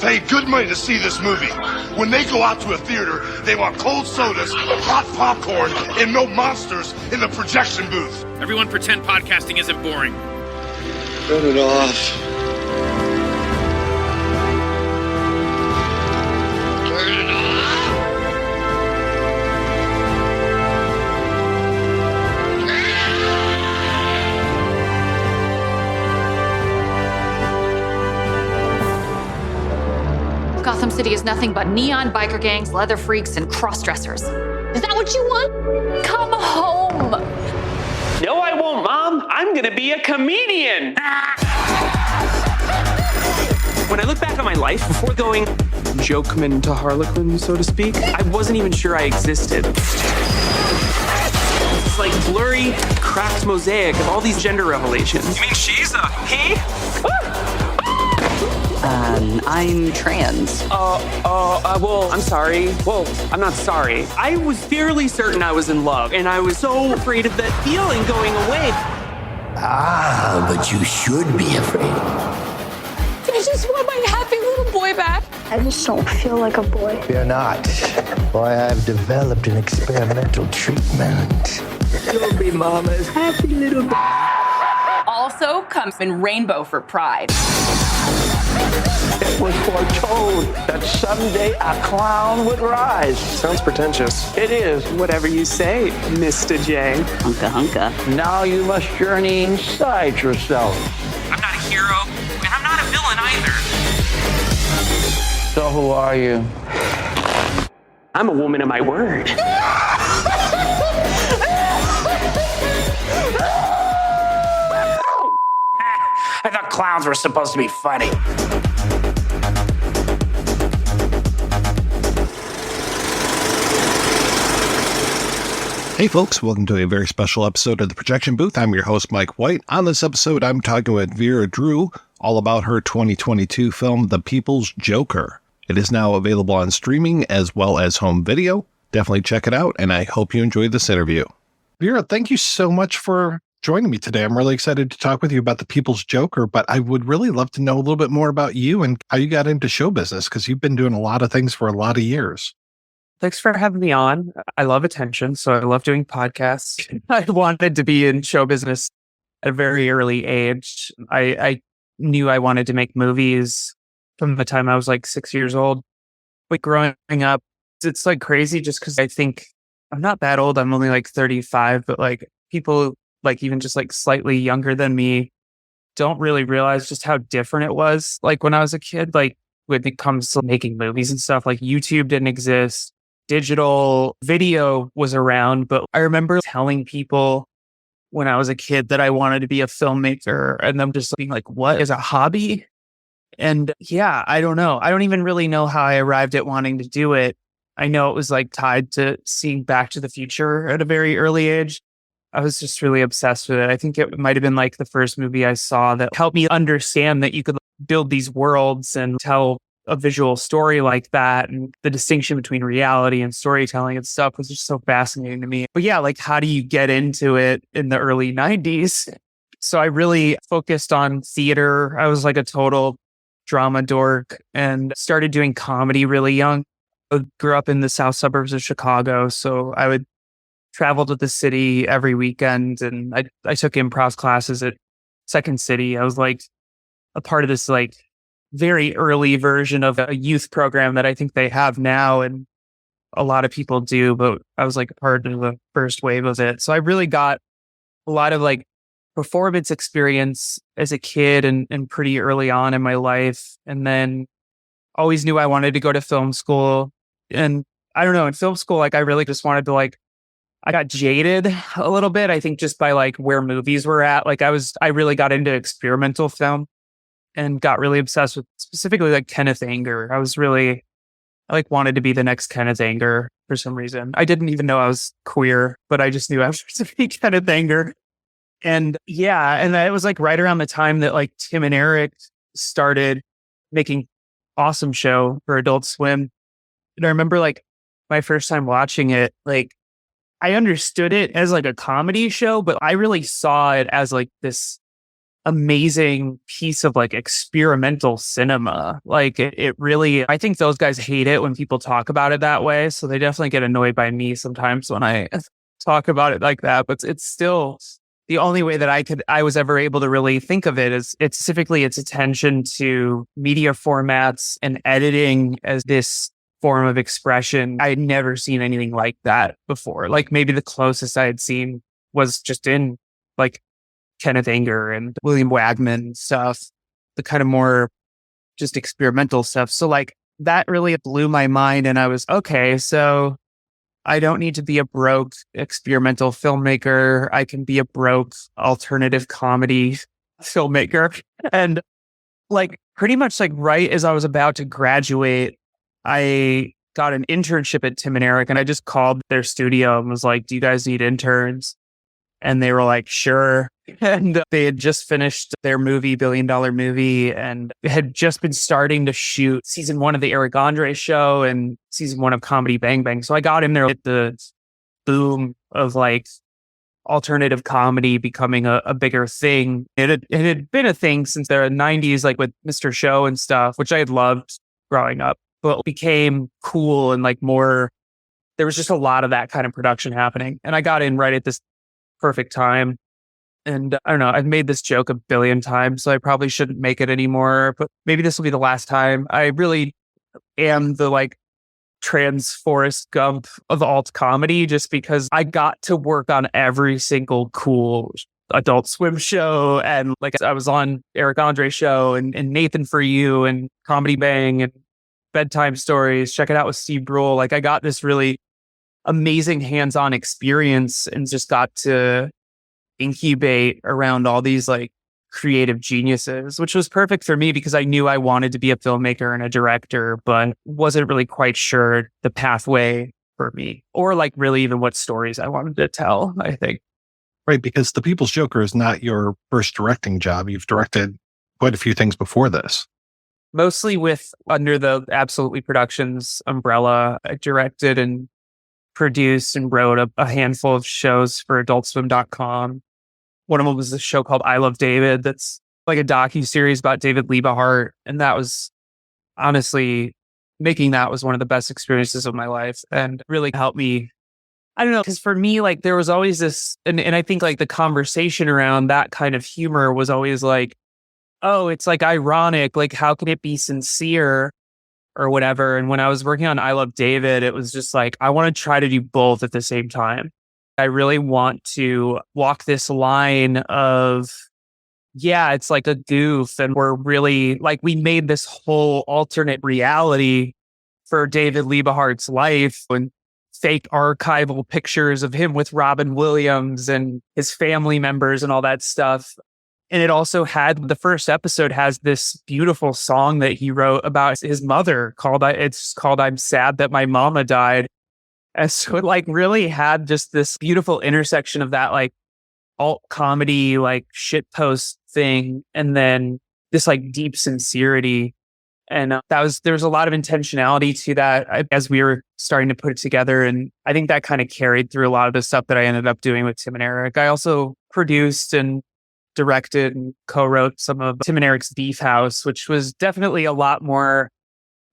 paid good money to see this movie. When they go out to a theater, they want cold sodas, hot popcorn, and no monsters in the projection booth. Everyone pretend podcasting isn't boring. Turn it off. Turn it off. Gotham City is nothing but neon biker gangs, leather freaks, and cross-dressers. Is that what you want? Come home! No, I won't, Mom. I'm gonna be a comedian. When I look back on my life before going jokeman to Harlequin, so to speak, I wasn't even sure I existed. It's like blurry, cracked mosaic of all these gender revelations. You mean she's a he? I'm trans. Well, I'm sorry. Well, I'm not sorry. I was fairly certain I was in love, and I was so afraid of that feeling going away. Ah, but you should be afraid. I just want my happy little boy back. I just don't feel like a boy. You're not. Boy, I've developed an experimental treatment. You'll be Mama's happy little boy. Also comes in rainbow for pride. It was foretold that someday a clown would rise. Sounds pretentious. It is. Whatever you say, Mr. J. Hunka hunka. Now you must journey inside yourself. I'm not a hero, and I'm not a villain either. So who are you? I'm a woman of my word. I thought clowns were supposed to be funny. Hey folks, welcome to a very special episode of The Projection Booth. I'm your host, Mike White. On this episode, I'm talking with Vera Drew all about her 2022 film, The People's Joker. It is now available on streaming as well as home video. Definitely check it out, and I hope you enjoyed this interview. Vera, thank you so much for joining me today. I'm really excited to talk with you about The People's Joker, but I would really love to know a little bit more about you and how you got into show business, because you've been doing a lot of things for a lot of years. Thanks for having me on. I love attention, so I love doing podcasts. I wanted to be in show business at a very early age. I knew I wanted to make movies from the time I was like 6 years old. But growing up, it's like crazy just because I think I'm not that old. I'm only like 35, but like people like even just like slightly younger than me don't really realize just how different it was. Like when I was a kid, like when it comes to making movies and stuff, like YouTube didn't exist. Digital video was around, but I remember telling people when I was a kid that I wanted to be a filmmaker and them just being like, what is a hobby? And yeah, I don't know. I don't even really know how I arrived at wanting to do it. I know it was like tied to seeing Back to the Future at a very early age. I was just really obsessed with it. I think it might have been like the first movie I saw that helped me understand that you could build these worlds and tell a visual story like that, and the distinction between reality and storytelling and stuff was just so fascinating to me. But yeah, like how do you get into it in the early 90s? So I really focused on theater. I was like a total drama dork and started doing comedy really young. I grew up in the south suburbs of Chicago, so I would travel to the city every weekend, and I took improv classes at Second City. I was like a part of this like very early version of a youth program that I think they have now, and a lot of people do, but I was like a part of the first wave of it. So I really got a lot of like performance experience as a kid and pretty early on in my life. And then always knew I wanted to go to film school. And I don't know, in film school, like I really just wanted to like, I got jaded a little bit, I think just by like where movies were at. Like I really got into experimental film and got really obsessed with specifically like Kenneth Anger. I like wanted to be the next Kenneth Anger for some reason. I didn't even know I was queer, but I just knew I was to be Kenneth Anger. And yeah, and it was like right around the time that like Tim and Eric started making awesome show for Adult Swim. And I remember like my first time watching it, like I understood it as like a comedy show, but I really saw it as like this amazing piece of like experimental cinema. Like it really, I think those guys hate it when people talk about it that way. So they definitely get annoyed by me sometimes when I talk about it like that, but it's still the only way that I was ever able to really think of it is it's specifically its attention to media formats and editing as this form of expression. I had never seen anything like that before. Like maybe the closest I had seen was just in like Kenneth Anger and William Wagman stuff, the kind of more just experimental stuff. So like that really blew my mind. And I was, okay, so I don't need to be a broke experimental filmmaker. I can be a broke alternative comedy filmmaker. And like pretty much like right as I was about to graduate, I got an internship at Tim and Eric, and I just called their studio and was like, do you guys need interns? And they were like, sure. And they had just finished their movie, $1 billion movie, and had just been starting to shoot season 1 of the Eric Andre show and season 1 of Comedy Bang Bang. So I got in there at the boom of like alternative comedy becoming a bigger thing. It had been a thing since the 90s, like with Mr. Show and stuff, which I had loved growing up, but it became cool and like more, there was just a lot of that kind of production happening. And I got in right at this perfect time. And I don't know, I've made this joke 1 billion times, so I probably shouldn't make it anymore, but maybe this will be the last time. I really am the like trans Forrest Gump of alt comedy, just because I got to work on every single cool Adult Swim show. And like I was on Eric Andre show and Nathan For You and Comedy Bang and Bedtime Stories. Check it out with Steve Brule. Like I got this really amazing hands-on experience and just got to incubate around all these like creative geniuses, which was perfect for me because I knew I wanted to be a filmmaker and a director, but wasn't really quite sure the pathway for me or like really even what stories I wanted to tell, I think. Right, because The People's Joker is not your first directing job. You've directed quite a few things before this. Mostly with under the Absolutely Productions umbrella. I directed and produced and wrote a handful of shows for AdultSwim.com. One of them was a show called I Love David. That's like a docuseries about David Liebehart. And that was honestly, making that was one of the best experiences of my life and really helped me. I don't know, because for me, like there was always this, and I think like the conversation around that kind of humor was always like, oh, it's like ironic. Like, how can it be sincere or whatever? And when I was working on I Love David, it was just like, I want to try to do both at the same time. I really want to walk this line of, yeah, it's like a goof. And we're really like, we made this whole alternate reality for David Liebehart's life and fake archival pictures of him with Robin Williams and his family members and all that stuff. And it also had, the first episode has this beautiful song that he wrote about his mother called I'm Sad That My Mama Died. And so it like really had just this beautiful intersection of that like alt comedy, like shitpost thing. And then this like deep sincerity. And there was a lot of intentionality to that as we were starting to put it together. And I think that kind of carried through a lot of the stuff that I ended up doing with Tim and Eric. I also produced and directed and co-wrote some of Tim and Eric's Beef House, which was definitely a lot more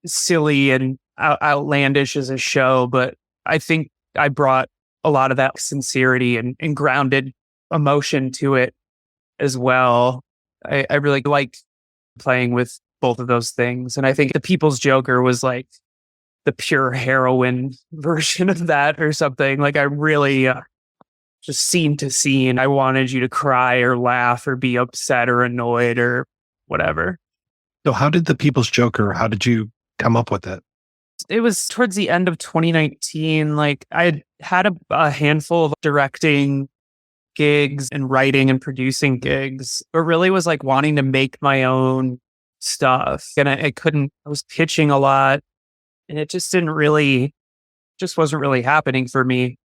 silly and outlandish as a show. But I think I brought a lot of that sincerity and grounded emotion to it as well. I really liked playing with both of those things. And I think The People's Joker was like the pure heroine version of that or something. Like I really just scene to scene, I wanted you to cry or laugh or be upset or annoyed or whatever. So how did The People's Joker, how did you come up with it? It was towards the end of 2019. Like I had a handful of directing gigs and writing and producing gigs, but really was like wanting to make my own stuff. And I was pitching a lot and it just wasn't really happening for me.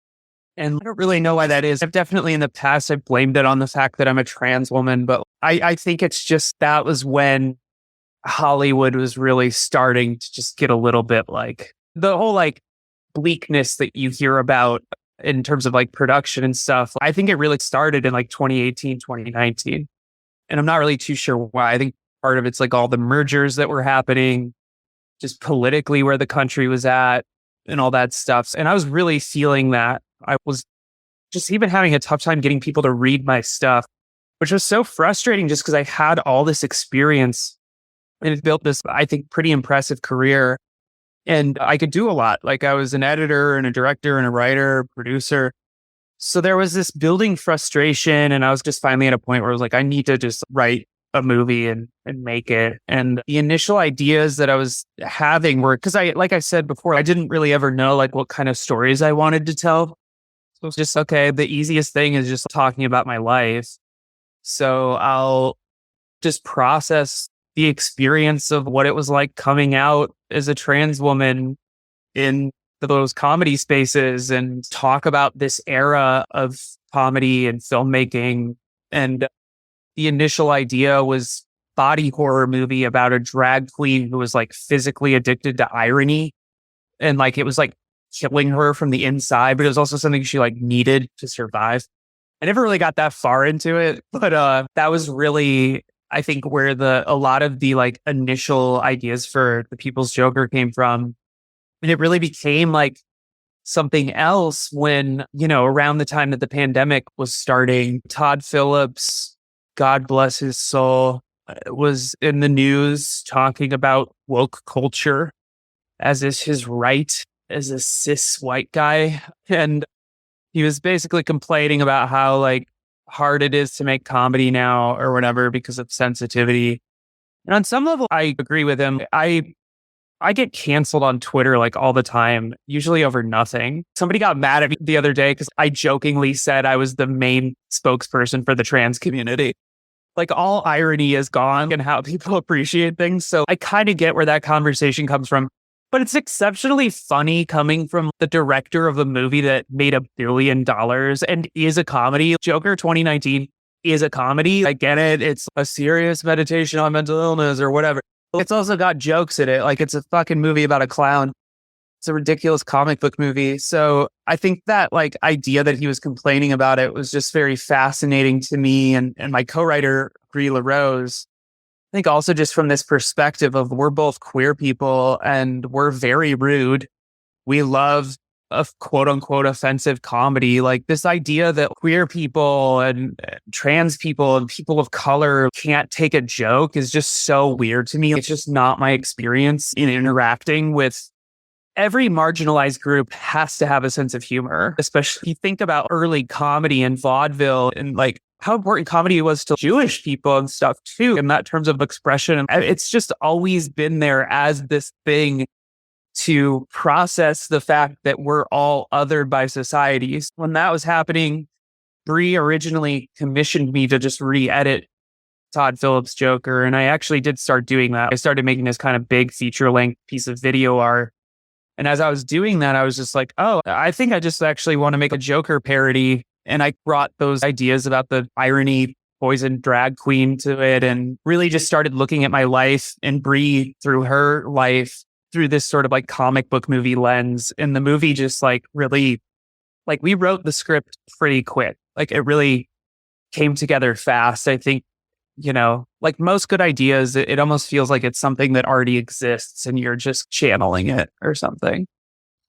And I don't really know why that is. I've definitely in the past, I've blamed it on the fact that I'm a trans woman, but I think it's just that was when Hollywood was really starting to just get a little bit like the whole like bleakness that you hear about in terms of like production and stuff. I think it really started in like 2018, 2019. And I'm not really too sure why. I think part of it's like all the mergers that were happening, just politically where the country was at and all that stuff. And I was really feeling that. I was just even having a tough time getting people to read my stuff, which was so frustrating just because I had all this experience and it built this, I think, pretty impressive career. And I could do a lot. Like I was an editor and a director and a writer, producer. So there was this building frustration. And I was just finally at a point where I was like, I need to just write a movie and make it. And the initial ideas that I was having were, because like I said before, I didn't really ever know like what kind of stories I wanted to tell. So it's just, okay, the easiest thing is just talking about my life. So I'll just process the experience of what it was like coming out as a trans woman in those comedy spaces and talk about this era of comedy and filmmaking. And the initial idea was body horror movie about a drag queen who was like physically addicted to irony. And like, it was like killing her from the inside, but it was also something she like needed to survive. I never really got that far into it, but that was really, I think, where a lot of the like initial ideas for The People's Joker came from. And it really became like something else when, around the time that the pandemic was starting, Todd Phillips, God bless his soul, was in the news talking about woke culture, as is his right as a cis white guy. And he was basically complaining about how like hard it is to make comedy now or whatever because of sensitivity. And on some level, I agree with him. I get canceled on Twitter like all the time, usually over nothing. Somebody got mad at me the other day because I jokingly said I was the main spokesperson for the trans community. Like all irony is gone and how people appreciate things. So I kind of get where that conversation comes from. But it's exceptionally funny coming from the director of a movie that made $1 billion and is a comedy. Joker 2019 is a comedy. I get it. It's a serious meditation on mental illness or whatever. It's also got jokes in it. Like it's a fucking movie about a clown. It's a ridiculous comic book movie. So I think that like idea that he was complaining about it was just very fascinating to me and my co-writer, Brie LaRose. I think also just from this perspective of we're both queer people and we're very rude. We love a quote unquote offensive comedy. Like this idea that queer people and trans people and people of color can't take a joke is just so weird to me. It's just not my experience in interacting with. Every marginalized group has to have a sense of humor, especially if you think about early comedy and vaudeville and like how important comedy was to Jewish people and stuff too, in that terms of expression. It's just always been there as this thing to process the fact that we're all othered by societies. When that was happening, Brie originally commissioned me to just re-edit Todd Phillips' Joker. And I actually did start doing that. I started making this kind of big feature-length piece of video art. And as I was doing that, I was just like, oh, I think I just actually want to make a Joker parody. And I brought those ideas about the irony, poison drag queen to it and really just started looking at my life and Brie through her life through this sort of like comic book movie lens. And the movie just like really, like we wrote the script pretty quick. Like it really came together fast. I think, like most good ideas, it almost feels like it's something that already exists and you're just channeling it or something.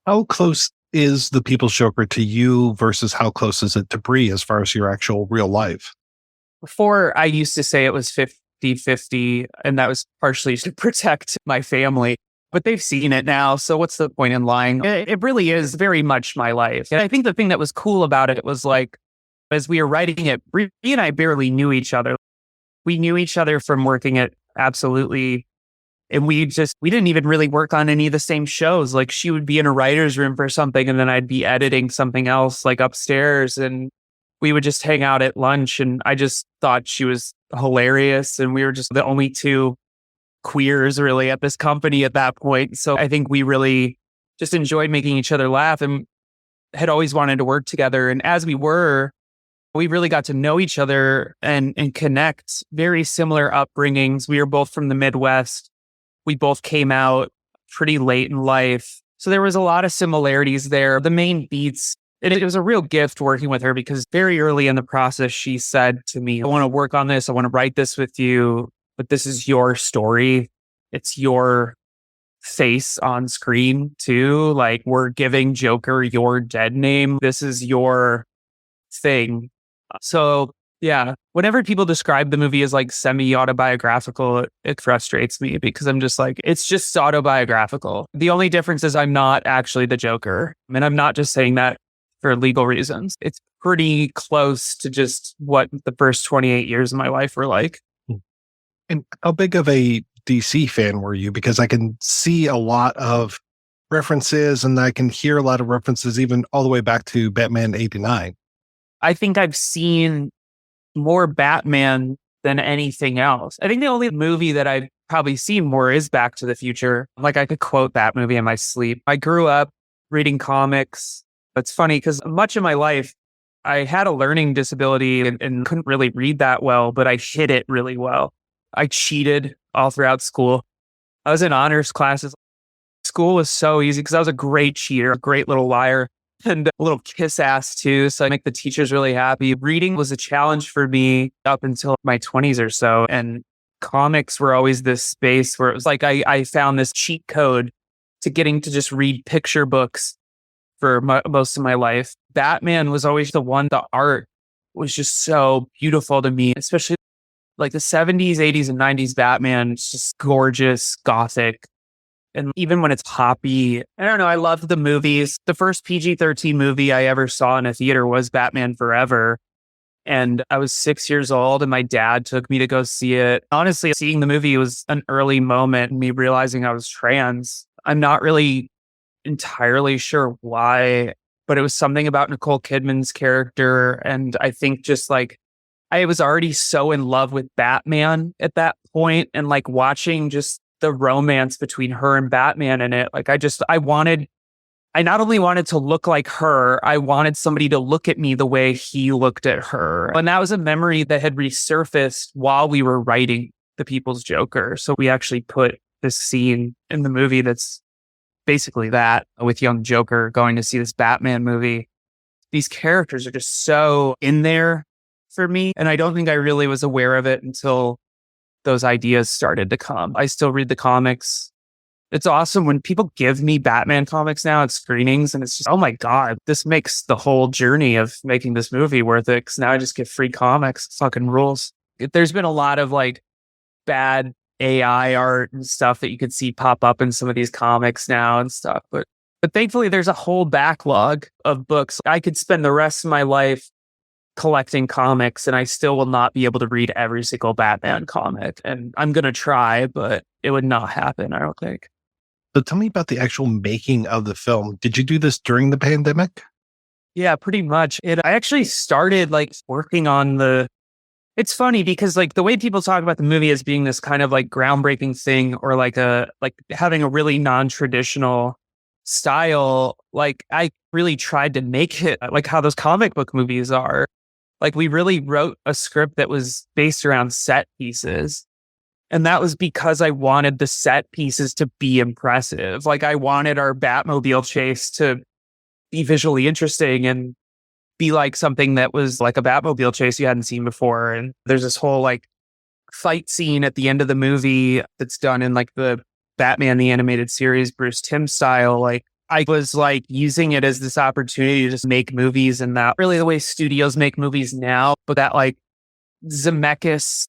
How close is The People's Joker to you versus how close is it to Brie as far as your actual real life? Before, I used to say it was 50-50, and that was partially to protect my family. But they've seen it now, so what's the point in lying? It really is very much my life. And I think the thing that was cool about it was like, as we were writing it, Brie and I barely knew each other. We knew each other from working at Absolutely. And we didn't even really work on any of the same shows. Like she would be in a writer's room for something and then I'd be editing something else like upstairs and we would just hang out at lunch. And I just thought she was hilarious. And we were just the only two queers really at this company at that point. So I think we really just enjoyed making each other laugh and had always wanted to work together. And as we really got to know each other and connect. Very similar upbringings. We were both from the Midwest. We both came out pretty late in life. So there was a lot of similarities there. The main beats And it was a real gift working with her because very early in the process, she said to me, I want to work on this. I want to write this with you, but this is your story. It's your face on screen too. Like, we're giving Joker your dead name. This is your thing. So yeah, whenever people describe the movie as like semi-autobiographical, it frustrates me because I'm just like, it's just autobiographical. The only difference is I'm not actually the Joker. I mean, I'm not just saying that for legal reasons. It's pretty close to just what the first 28 years of my life were like. And how big of a DC fan were you? Because I can see a lot of references and I can hear a lot of references even all the way back to Batman 89. I think I've seen more Batman than anything else. I think the only movie that I've probably seen more is Back to the Future. Like, I could quote that movie in my sleep. I grew up reading comics. It's funny because much of my life, I had a learning disability and couldn't really read that well, but I hid it really well. I cheated all throughout school. I was in honors classes. School was so easy because I was a great cheater, a great little liar, and a little kiss ass too. So I make the teachers really happy. Reading was a challenge for me up until my 20s or so. And comics were always this space where it was like I found this cheat code to getting to just read picture books for most of my life. Batman was always the one, the art was just so beautiful to me, especially like the 70s, 80s, and 90s Batman. It's just gorgeous, gothic. And even when it's poppy, I don't know, I loved the movies. The first PG-13 movie I ever saw in a theater was Batman Forever. And I was 6 years old and my dad took me to go see it. Honestly, seeing the movie was an early moment in me realizing I was trans. I'm not really entirely sure why, but it was something about Nicole Kidman's character. And I think just like, I was already so in love with Batman at that point, and like watching just the romance between her and Batman in it. Like, I not only wanted to look like her, I wanted somebody to look at me the way he looked at her. And that was a memory that had resurfaced while we were writing The People's Joker. So we actually put this scene in the movie that's basically that, with young Joker going to see this Batman movie. These characters are just so in there for me. And I don't think I really was aware of it until those ideas started to come. I still read the comics. It's awesome when people give me Batman comics now at screenings, and it's just, oh my God, this makes the whole journey of making this movie worth it. Cause now I just get free comics. It fucking rules. There's been a lot of like bad AI art and stuff that you could see pop up in some of these comics now and stuff. But thankfully there's a whole backlog of books. I could spend the rest of my life collecting comics and I still will not be able to read every single Batman comic. And I'm going to try, but it would not happen, I don't think. So tell me about the actual making of the film. Did you do this during the pandemic? Yeah, pretty much. I actually started like working on it's funny because like the way people talk about the movie as being this kind of like groundbreaking thing, or like having a really non-traditional style, like I really tried to make it like how those comic book movies are. Like, we really wrote a script that was based around set pieces. And that was because I wanted the set pieces to be impressive. Like, I wanted our Batmobile chase to be visually interesting and be like something that was like a Batmobile chase you hadn't seen before. And there's this whole like fight scene at the end of the movie that's done in like the Batman the Animated Series Bruce Timm style. Like, I was like using it as this opportunity to just make movies, and that really the way studios make movies now, but that like Zemeckis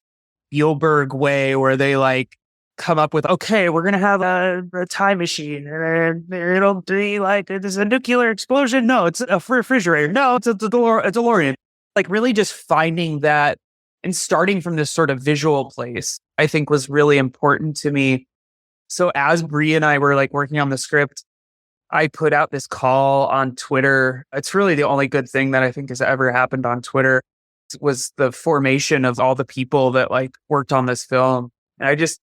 Spielberg way where they like come up with, okay, we're going to have a time machine and it'll be like, there's a nuclear explosion. No, it's a refrigerator. No, it's a DeLorean. Like, really just finding that and starting from this sort of visual place, I think was really important to me. So as Bree and I were like working on the script, I put out this call on Twitter. It's really the only good thing that I think has ever happened on Twitter, was the formation of all the people that like worked on this film. And I just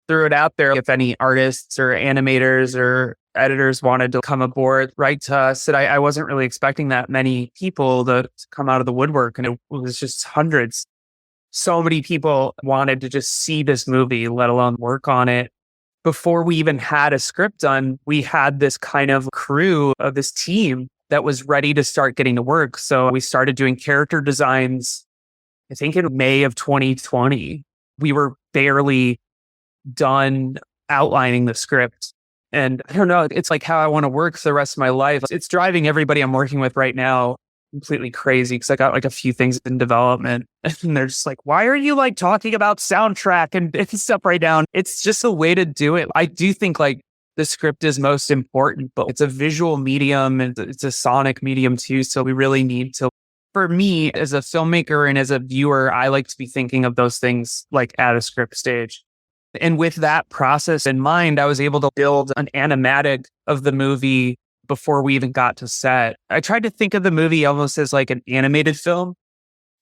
threw it out there. If any artists or animators or editors wanted to come aboard, write to us. And I wasn't really expecting that many people to come out of the woodwork. And it was just hundreds. So many people wanted to just see this movie, let alone work on it. Before we even had a script done, we had this kind of crew of this team that was ready to start getting to work. So we started doing character designs, I think in May of 2020. We were barely done outlining the script. And I don't know, it's like how I want to work for the rest of my life. It's driving everybody I'm working with right now completely crazy because I got like a few things in development and they're just like, why are you like talking about soundtrack and stuff right now? It's just a way to do it. I do think like the script is most important, but it's a visual medium and it's a sonic medium too. So we really need to, for me as a filmmaker and as a viewer, I like to be thinking of those things like at a script stage. And with that process in mind, I was able to build an animatic of the movie before we even got to set. I tried to think of the movie almost as like an animated film.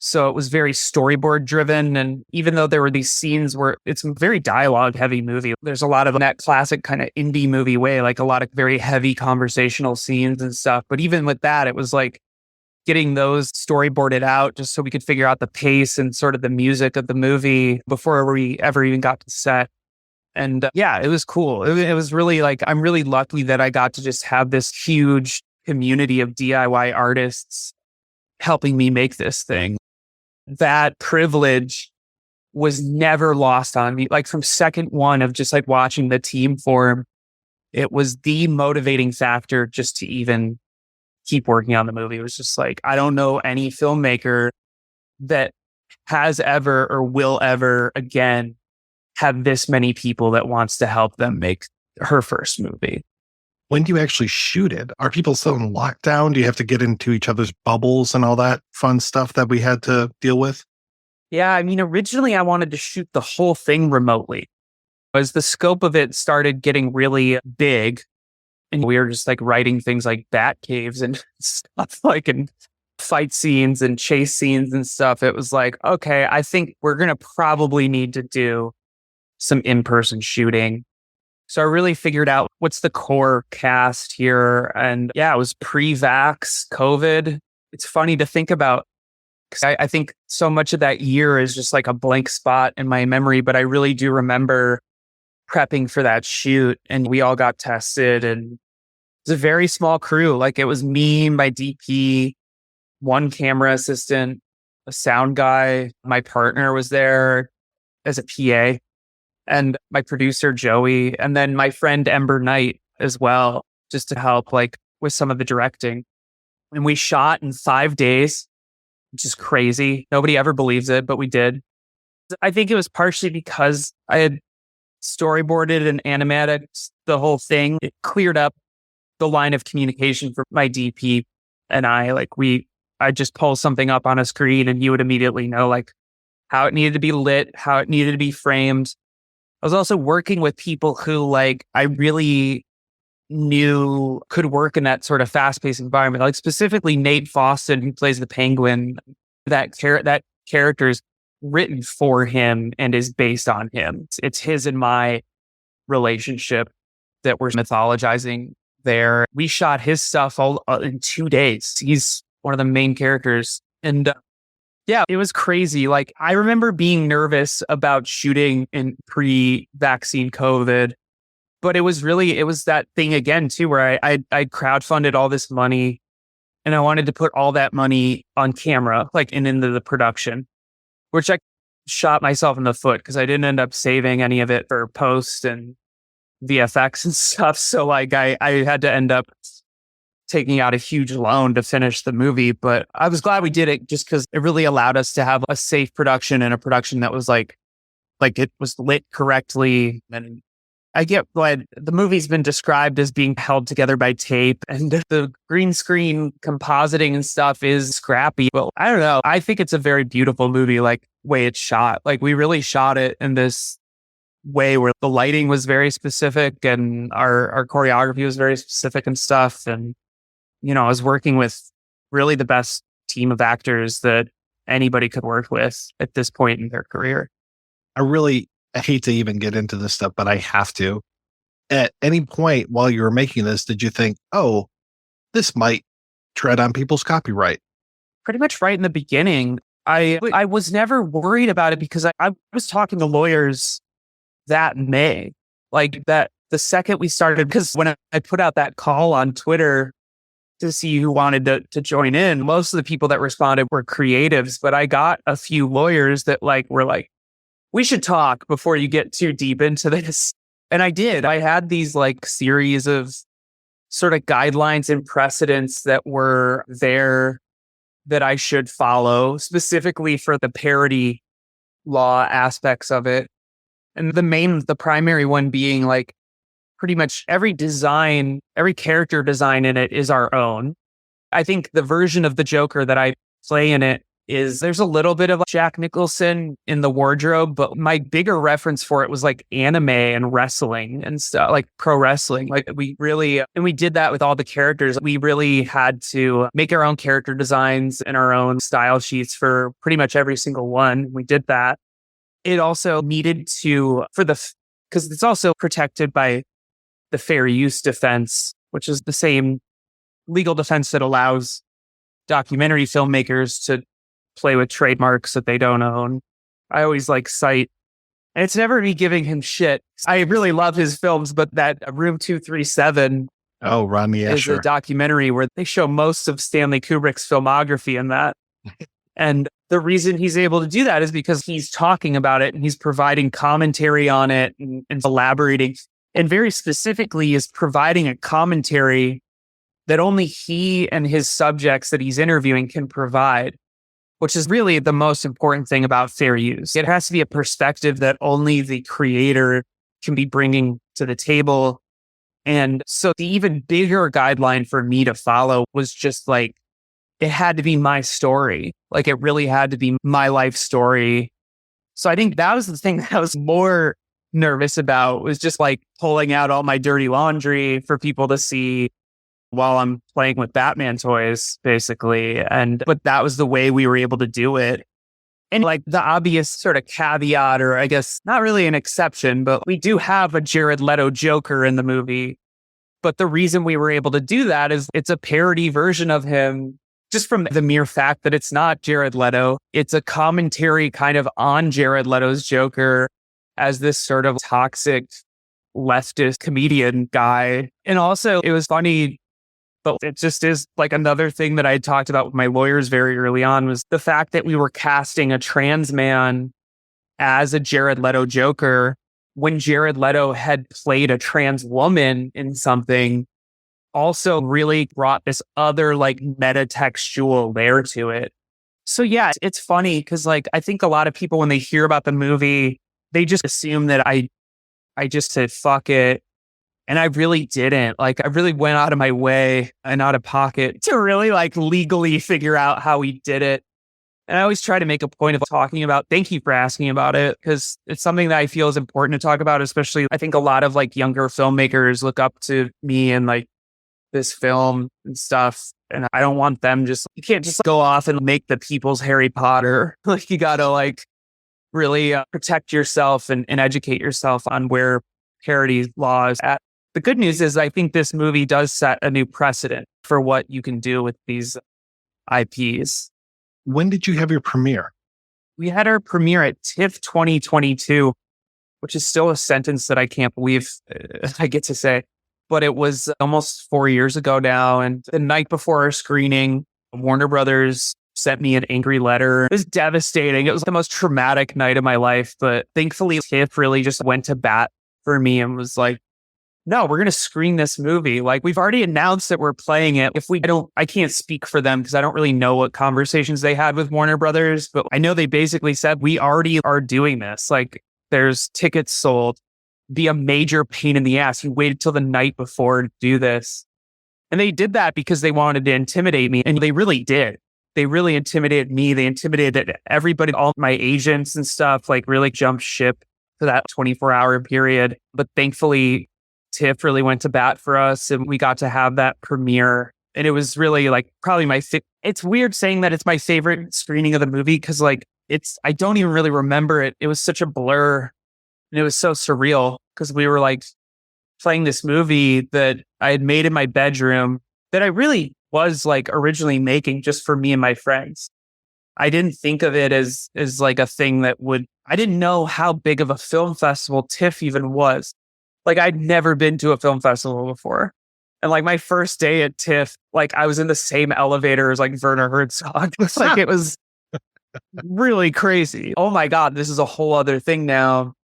So it was very storyboard driven. And even though there were these scenes where it's a very dialogue heavy movie, there's a lot of that classic kind of indie movie way, like a lot of very heavy conversational scenes and stuff. But even with that, it was like getting those storyboarded out just so we could figure out the pace and sort of the music of the movie before we ever even got to set. And yeah, it was cool. It was really like, I'm really lucky that I got to just have this huge community of DIY artists helping me make this thing. That privilege was never lost on me. Like from second one of just like watching the team form, it was the motivating factor just to even keep working on the movie. It was just like, I don't know any filmmaker that has ever or will ever again have this many people that wants to help them make her first movie. When do you actually shoot it? Are people still in lockdown? Do you have to get into each other's bubbles and all that fun stuff that we had to deal with? Yeah, I mean, originally I wanted to shoot the whole thing remotely. As the scope of it started getting really big, and we were just like writing things like bat caves and stuff like and fight scenes and chase scenes and stuff. It was like, okay, I think we're going to probably need to do some in-person shooting. So I really figured out what's the core cast here. And yeah, it was pre-vax COVID. It's funny to think about because I think so much of that year is just like a blank spot in my memory, but I really do remember prepping for that shoot and we all got tested and it was a very small crew. Like it was me, my DP, one camera assistant, a sound guy. My partner was there as a PA and my producer, Joey, and then my friend Ember Knight as well, just to help like with some of the directing. And we shot in 5 days, which is crazy. Nobody ever believes it, but we did. I think it was partially because I had storyboarded and animated the whole thing. It cleared up the line of communication for my DP and I just pull something up on a screen and you would immediately know like how it needed to be lit, how it needed to be framed. I was also working with people who like I really knew could work in that sort of fast-paced environment. Like specifically Nate Foston, who plays the Penguin, that character's written for him and is based on him. It's his and my relationship that we're mythologizing there. We shot his stuff all in 2 days. He's one of the main characters. And yeah, it was crazy. Like I remember being nervous about shooting in pre-vaccine COVID, but it was that thing again too, where I crowdfunded all this money and I wanted to put all that money on camera, like and into the production, which I shot myself in the foot because I didn't end up saving any of it for post and VFX and stuff. So like I had to end up taking out a huge loan to finish the movie, but I was glad we did it just because it really allowed us to have a safe production and a production that was like it was lit correctly. And I get glad the movie's been described as being held together by tape and the green screen compositing and stuff is scrappy. But I don't know. I think it's a very beautiful movie, like way it's shot. Like we really shot it in this way where the lighting was very specific and our choreography was very specific and stuff. And you know, I was working with really the best team of actors that anybody could work with at this point in their career. I hate to even get into this stuff, but I have to. At any point while you were making this, did you think, oh, this might tread on people's copyright? Pretty much right in the beginning. I was never worried about it because I was talking to lawyers that May. Like that the second we started, because when I put out that call on Twitter, to see who wanted to join in. Most of the people that responded were creatives, but I got a few lawyers that were like, we should talk before you get too deep into this. And I did. I had these series of sort of guidelines and precedents that were there that I should follow, specifically for the parody law aspects of it. And the primary one being pretty much every character design in it is our own. I think the version of the Joker that I play in it there's a little bit of Jack Nicholson in the wardrobe, but my bigger reference for it was anime and wrestling and stuff, pro wrestling. We did that with all the characters. We really had to make our own character designs and our own style sheets for pretty much every single one. We did that. It also needed to, because it's also protected by the fair use defense, which is the same legal defense that allows documentary filmmakers to play with trademarks that they don't own. I always cite, and it's never me giving him shit. I really love his films, but that Room 237 Rodney Asher is a documentary where they show most of Stanley Kubrick's filmography in that. And the reason he's able to do that is because he's talking about it and he's providing commentary on it and elaborating. And very specifically is providing a commentary that only he and his subjects that he's interviewing can provide, which is really the most important thing about fair use. It has to be a perspective that only the creator can be bringing to the table. And so the even bigger guideline for me to follow was just it had to be my story. It really had to be my life story. So I think that was the thing that I was more nervous about, was just pulling out all my dirty laundry for people to see while I'm playing with Batman toys, basically. But that was the way we were able to do it. And the obvious sort of caveat, or I guess not really an exception, but we do have a Jared Leto Joker in the movie. But the reason we were able to do that is it's a parody version of him, just from the mere fact that it's not Jared Leto. It's a commentary kind of on Jared Leto's Joker as this sort of toxic leftist comedian guy. And also it was funny, but it just is another thing that I had talked about with my lawyers very early on, was the fact that we were casting a trans man as a Jared Leto Joker when Jared Leto had played a trans woman in something, also really brought this other meta-textual layer to it. So yeah, it's funny because I think a lot of people, when they hear about the movie, they just assume that I just said fuck it. And I really didn't. I really went out of my way and out of pocket to really legally figure out how we did it. And I always try to make a point of talking about, thank you for asking about it, because it's something that I feel is important to talk about, especially I think a lot of younger filmmakers look up to me and this film and stuff. And I don't want them you can't just go off and make the people's Harry Potter. You gotta really protect yourself and educate yourself on where parody law is at. The good news is I think this movie does set a new precedent for what you can do with these IPs. When did you have your premiere? We had our premiere at TIFF 2022, which is still a sentence that I can't believe I get to say. But it was almost 4 years ago now. And the night before our screening, Warner Brothers sent me an angry letter. It was devastating. It was the most traumatic night of my life. But thankfully, TIFF really just went to bat for me and was no, we're going to screen this movie. We've already announced that we're playing it. I can't speak for them because I don't really know what conversations they had with Warner Brothers, but I know they basically said, we already are doing this. There's tickets sold. Be a major pain in the ass. You waited till the night before to do this. And they did that because they wanted to intimidate me. And they really did. They really intimidated me. They intimidated everybody, all my agents and stuff, really jumped ship for that 24-hour period. But thankfully, TIFF really went to bat for us and we got to have that premiere. And it was really probably it's weird saying that it's my favorite screening of the movie because I don't even really remember it. It was such a blur and it was so surreal because we were playing this movie that I had made in my bedroom that I really was originally making just for me and my friends. I didn't think of it as a thing that I didn't know how big of a film festival TIFF even was. I'd never been to a film festival before. And like my first day at TIFF, like I was in the same elevator as like Werner Herzog. It's like it was really crazy. Oh my God, this is a whole other thing now.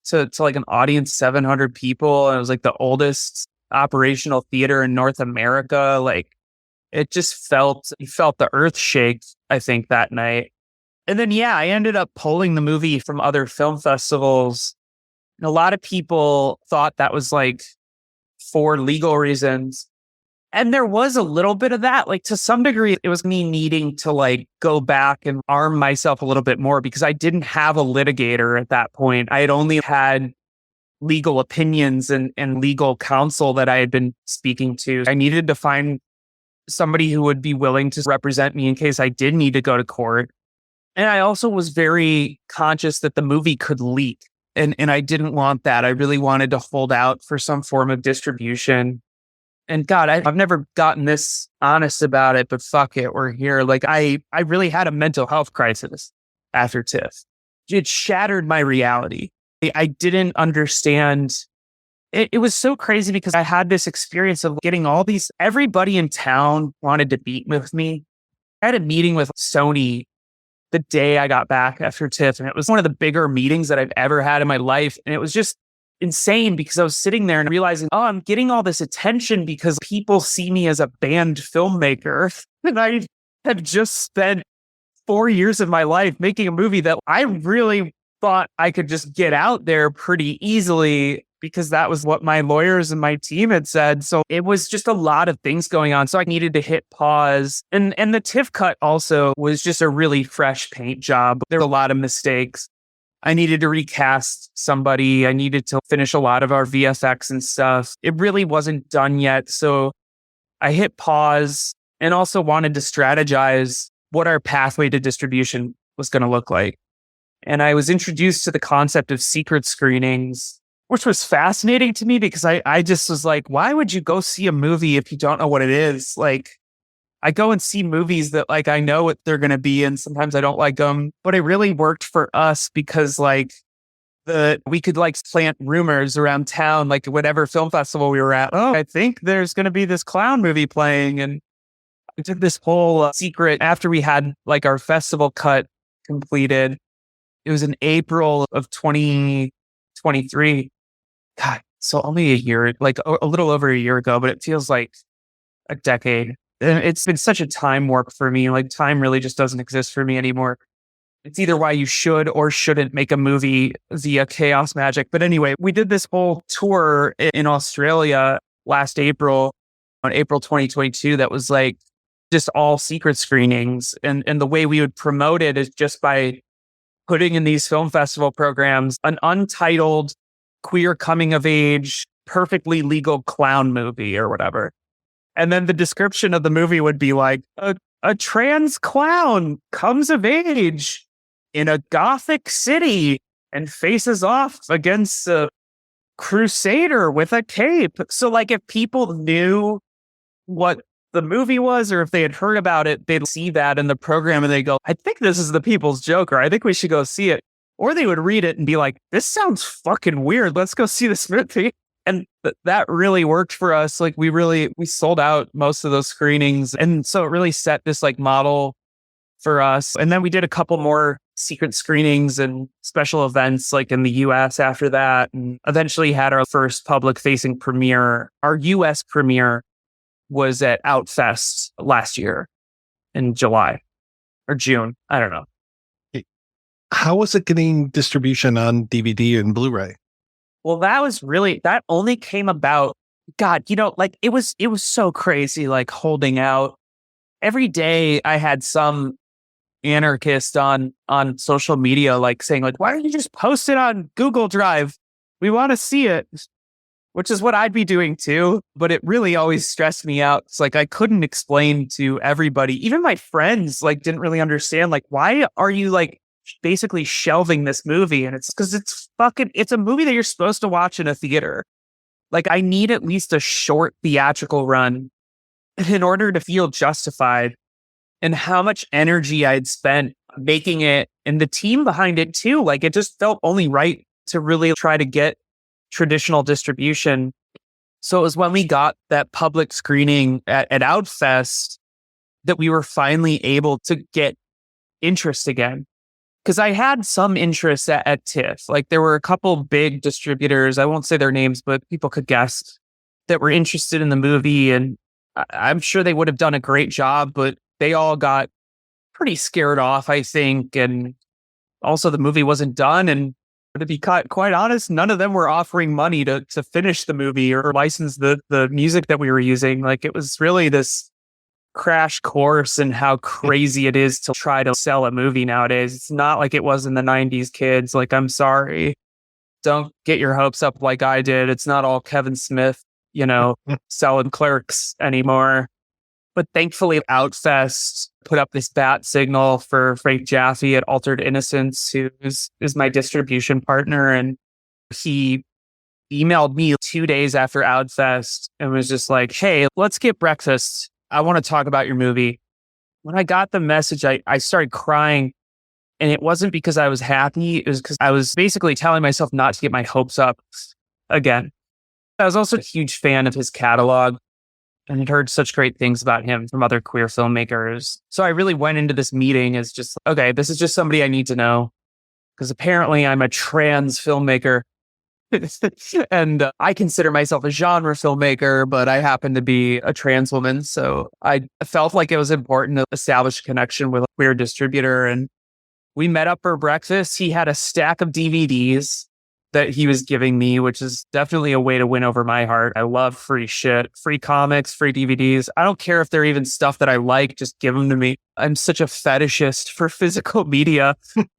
To like an audience, 700 people. And it was like the oldest operational theater in North America. Like it just you felt the earth shake, I think, that night. And then, yeah, I ended up pulling the movie from other film festivals. And a lot of people thought that was like for legal reasons. And there was a little bit of that. Like to some degree, it was me needing to like go back and arm myself a little bit more because I didn't have a litigator at that point. I had only had legal opinions and legal counsel that I had been speaking to. I needed to find somebody who would be willing to represent me in case I did need to go to court. And I also was very conscious that the movie could leak. And I didn't want that. I really wanted to hold out for some form of distribution. And God, I've never gotten this honest about it, but fuck it, we're here. Like I really had a mental health crisis after TIFF. It shattered my reality. I didn't understand. It was so crazy because I had this experience of getting everybody in town wanted to meet with me. I had a meeting with Sony the day I got back after TIFF. And it was one of the bigger meetings that I've ever had in my life. And it was just insane because I was sitting there and realizing, oh, I'm getting all this attention because people see me as a banned filmmaker. And I have just spent 4 years of my life making a movie that I really thought I could just get out there pretty easily because that was what my lawyers and my team had said. So it was just a lot of things going on. So I needed to hit pause. And the TIFF cut also was just a really fresh paint job. There were a lot of mistakes. I needed to recast somebody. I needed to finish a lot of our VFX and stuff. It really wasn't done yet. So I hit pause and also wanted to strategize what our pathway to distribution was going to look like. And I was introduced to the concept of secret screenings, which was fascinating to me because I just was like, why would you go see a movie if you don't know what it is? Like, I go and see movies that like I know what they're going to be, and sometimes I don't like them. But it really worked for us because like we could like plant rumors around town, like whatever film festival we were at. Oh, I think there's going to be this clown movie playing, and we did this whole secret after we had like our festival cut completed. It was in April of 2023. God, so only a year, like a little over a year ago, but it feels like a decade. And it's been such a time warp for me. Like time really just doesn't exist for me anymore. It's either why you should or shouldn't make a movie via chaos magic. But anyway, we did this whole tour in Australia last April, on April 2022, that was like just all secret screenings. And the way we would promote it is just by putting in these film festival programs an untitled queer coming of age, perfectly legal clown movie or whatever. And then the description of the movie would be like, a trans clown comes of age in a gothic city and faces off against a crusader with a cape. So like if people knew what the movie was, or if they had heard about it, they'd see that in the program and they go, I think this is the People's Joker. I think we should go see it. Or they would read it and be like, this sounds fucking weird. Let's go see this movie. And that really worked for us. Like we sold out most of those screenings. And so it really set this like model for us. And then we did a couple more secret screenings and special events like in the US after that. And eventually had our first public facing premiere. Our US premiere was at Outfest last year in July or June. I don't know. How was it getting distribution on DVD and Blu-ray? Well, that only came about, God, like it was so crazy, like holding out. Every day I had some anarchist on social media, like saying like, why don't you just post it on Google Drive? We want to see it, which is what I'd be doing too. But it really always stressed me out. It's like, I couldn't explain to everybody, even my friends, like didn't really understand, like, why are you like basically shelving this movie? And it's because it's a movie that you're supposed to watch in a theater. Like I need at least a short theatrical run in order to feel justified. And how much energy I'd spent making it and the team behind it too. Like it just felt only right to really try to get traditional distribution. So it was when we got that public screening at Outfest that we were finally able to get interest again. Because I had some interest at TIFF. Like there were a couple big distributors, I won't say their names, but people could guess, that were interested in the movie. And I'm sure they would have done a great job, but they all got pretty scared off, I think. And also the movie wasn't done. And to be quite honest, none of them were offering money to finish the movie or license the music that we were using. Like it was really this crash course in how crazy it is to try to sell a movie nowadays. It's not like it was in the 90s, kids. Like, I'm sorry. Don't get your hopes up like I did. It's not all Kevin Smith, selling Clerks anymore. But thankfully, Outfest put up this bat signal for Frank Jaffe at Altered Innocence, who is my distribution partner. And he emailed me 2 days after Outfest and was just like, hey, let's get breakfast. I want to talk about your movie. When I got the message, I started crying. And it wasn't because I was happy. It was because I was basically telling myself not to get my hopes up again. I was also a huge fan of his catalog and had heard such great things about him from other queer filmmakers. So I really went into this meeting as just, okay, this is just somebody I need to know. Because apparently I'm a trans filmmaker. And I consider myself a genre filmmaker, but I happen to be a trans woman. So I felt like it was important to establish a connection with a queer distributor. And we met up for breakfast. He had a stack of DVDs that he was giving me, which is definitely a way to win over my heart. I love free shit, free comics, free DVDs. I don't care if they're even stuff that I like, just give them to me. I'm such a fetishist for physical media.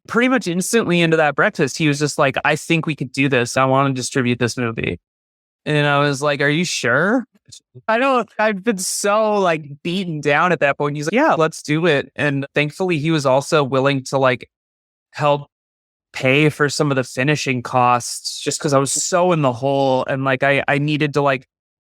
Pretty much instantly into that breakfast, he was just like, I think we could do this. I want to distribute this movie. And I was like, are you sure? I've been so beaten down at that point. He's like, yeah, let's do it. And thankfully he was also willing to help pay for some of the finishing costs just because I was so in the hole. And I needed to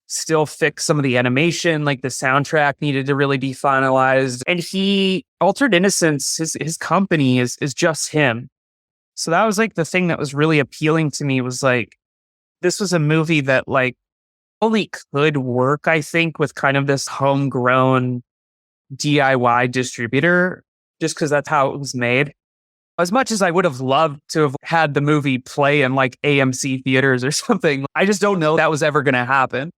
still fix some of the animation, the soundtrack needed to really be finalized. And Altered Innocence, his company is just him. So that was the thing that was really appealing to me was this was a movie that only could work, I think, with kind of this homegrown DIY distributor, just because that's how it was made. As much as I would have loved to have had the movie play in AMC theaters or something, I just don't know that was ever going to happen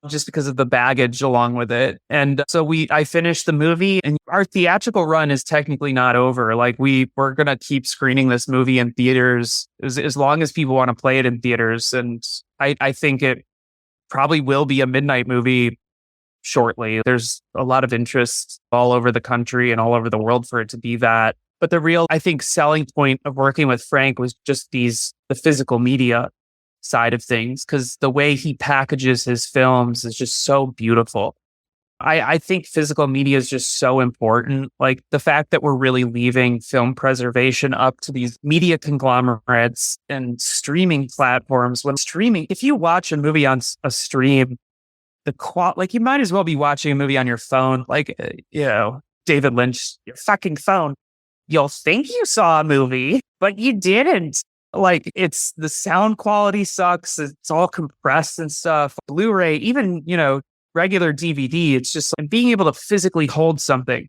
just because of the baggage along with it. And so I finished the movie, and our theatrical run is technically not over. We're going to keep screening this movie in theaters as long as people want to play it in theaters. And I think it probably will be a midnight movie shortly. There's a lot of interest all over the country and all over the world for it to be that. But the real, I think, selling point of working with Frank was just the physical media side of things, because the way he packages his films is just so beautiful. I think physical media is just so important. The fact that we're really leaving film preservation up to these media conglomerates and streaming platforms. When streaming, if you watch a movie on a stream, you might as well be watching a movie on your phone. David Lynch, your fucking phone. You'll think you saw a movie, but you didn't. It's the sound quality sucks. It's all compressed and stuff. Blu-ray, even, regular DVD, it's just being able to physically hold something.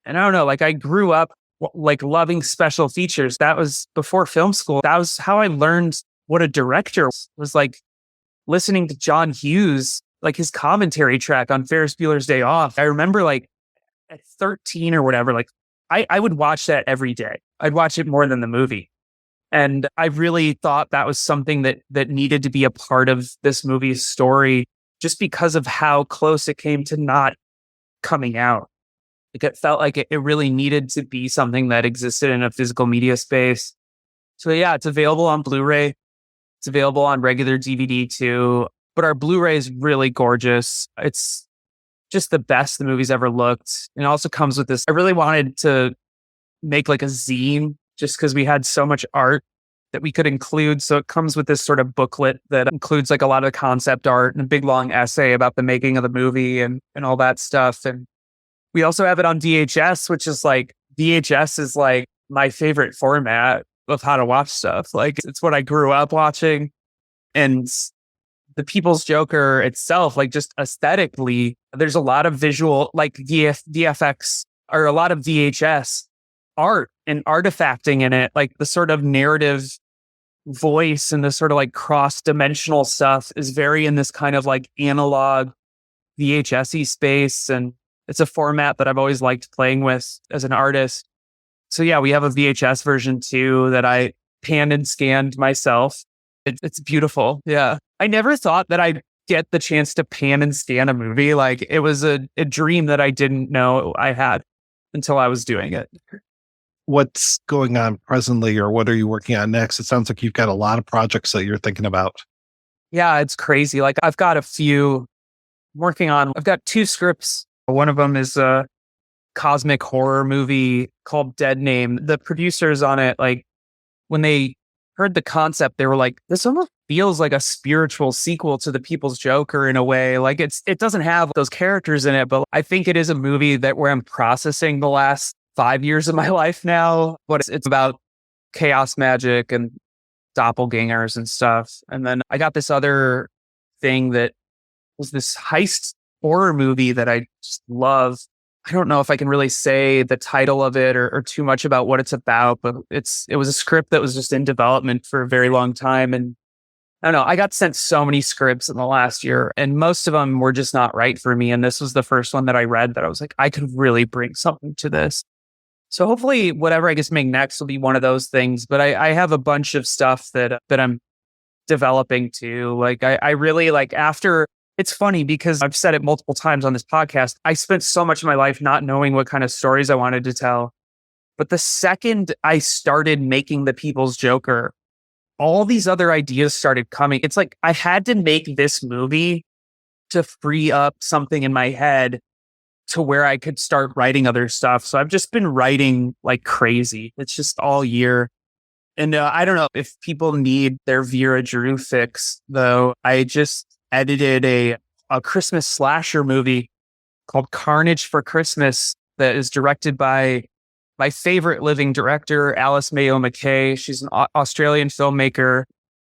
And I don't know, I grew up loving special features. That was before film school. That was how I learned what a director was listening to John Hughes, his commentary track on Ferris Bueller's Day Off. I remember at 13 or whatever, I would watch that every day. I'd watch it more than the movie. And I really thought that was something that needed to be a part of this movie's story, just because of how close it came to not coming out. It felt like it really needed to be something that existed in a physical media space. So yeah, it's available on Blu-ray. It's available on regular DVD too. But our Blu-ray is really gorgeous. It's just the best the movie's ever looked. And it also comes with this. I really wanted to make a zine just because we had so much art that we could include. So it comes with this sort of booklet that includes a lot of concept art and a big long essay about the making of the movie and all that stuff. And we also have it on VHS, which is VHS is my favorite format of how to watch stuff. It's what I grew up watching. And the People's Joker itself, like just aesthetically, there's a lot of visual, like VFX or a lot of VHS art and artifacting in it. Like the sort of narrative voice and the sort of like cross-dimensional stuff is very in this kind of like analog VHS-y space. And it's a format that I've always liked playing with as an artist. So yeah, we have a VHS version too that I panned and scanned myself. It's beautiful. Yeah. I never thought that I'd get the chance to pan and scan a movie. Like it was a dream that I didn't know I had until I was doing it. What's going on presently, or what are you working on next? It sounds like you've got a lot of projects that you're thinking about. Yeah, it's crazy. Like I've got a few working on. I've got 2 scripts. One of them is a cosmic horror movie called Dead Name. The producers on it, like when they heard the concept, they were like, this almost feels like a spiritual sequel to The People's Joker in a way. Like it doesn't have those characters in it, but I think it is a movie that where I'm processing the last 5 years of my life now. But it's about chaos magic and doppelgangers and stuff. And then I got this other thing that was this heist horror movie that I just love. I don't know if I can really say the title of it or too much about what it's about, but it was a script that was just in development for a very long time. And I don't know, I got sent so many scripts in the last year and most of them were just not right for me. And this was the first one that I read that I was like, I could really bring something to this. So hopefully whatever I guess make next will be one of those things. But I have a bunch of stuff that I'm developing too. Like I really like after. It's funny because I've said it multiple times on this podcast. I spent so much of my life not knowing what kind of stories I wanted to tell. But the second I started making The People's Joker, all these other ideas started coming. It's like I had to make this movie to free up something in my head to where I could start writing other stuff. So I've just been writing like crazy. It's just all year. And I don't know if people need their Vera Drew fix, though. I just edited a Christmas slasher movie called Carnage for Christmas that is directed by my favorite living director, Alice Mayo McKay. She's an Australian filmmaker,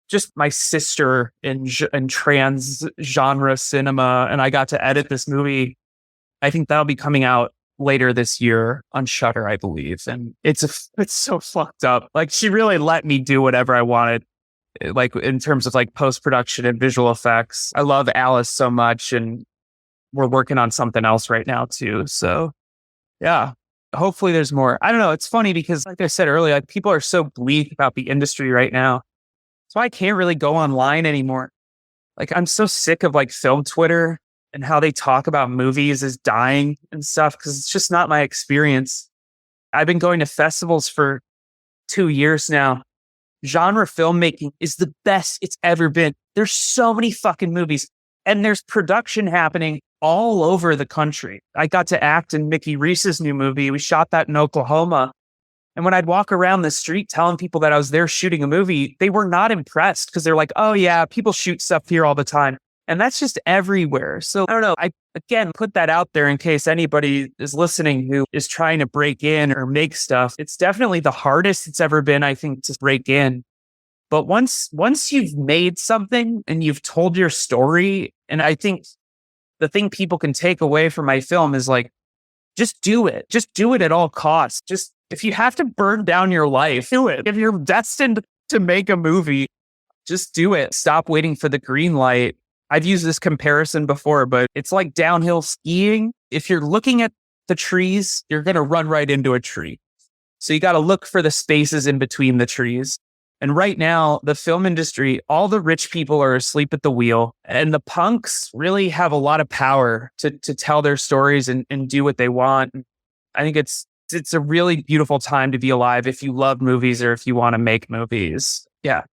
just my sister in trans genre cinema. And I got to edit this movie. I think that'll be coming out later this year on Shudder, I believe. And it's so fucked up. Like she really let me do whatever I wanted. Like in terms of like post-production and visual effects. I love Alice so much and we're working on something else right now too. So yeah, hopefully there's more. I don't know. It's funny because like I said earlier, like people are so bleak about the industry right now. So I can't really go online anymore. Like I'm so sick of like film Twitter and how they talk about movies as dying and stuff because it's just not my experience. I've been going to festivals for 2 years now. Genre filmmaking is the best it's ever been. There's so many fucking movies and there's production happening all over the country. I got to act in Mickey Reese's new movie. We shot that in Oklahoma. And when I'd walk around the street telling people that I was there shooting a movie, they were not impressed because they're like, oh yeah, people shoot stuff here all the time. And that's just everywhere. So I don't know. I, again, put that out there in case anybody is listening who is trying to break in or make stuff. It's definitely the hardest it's ever been, I think, to break in. But once you've made something and you've told your story, and I think the thing people can take away from my film is like, just do it. Just do it at all costs. Just if you have to burn down your life, do it. If you're destined to make a movie, just do it. Stop waiting for the green light. I've used this comparison before, but it's like downhill skiing. If you're looking at the trees, you're going to run right into a tree. So you got to look for the spaces in between the trees. And right now, the film industry, all the rich people are asleep at the wheel. And the punks really have a lot of power to tell their stories and do what they want. I think it's a really beautiful time to be alive if you love movies or if you want to make movies. Yeah.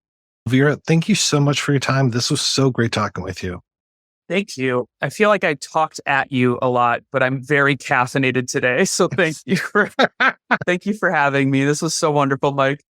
Vera, thank you so much for your time. This was so great talking with you. Thank you. I feel like I talked at you a lot, but I'm very caffeinated today. So thank you for having me. This was so wonderful, Mike.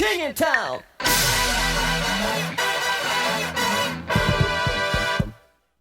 King in town.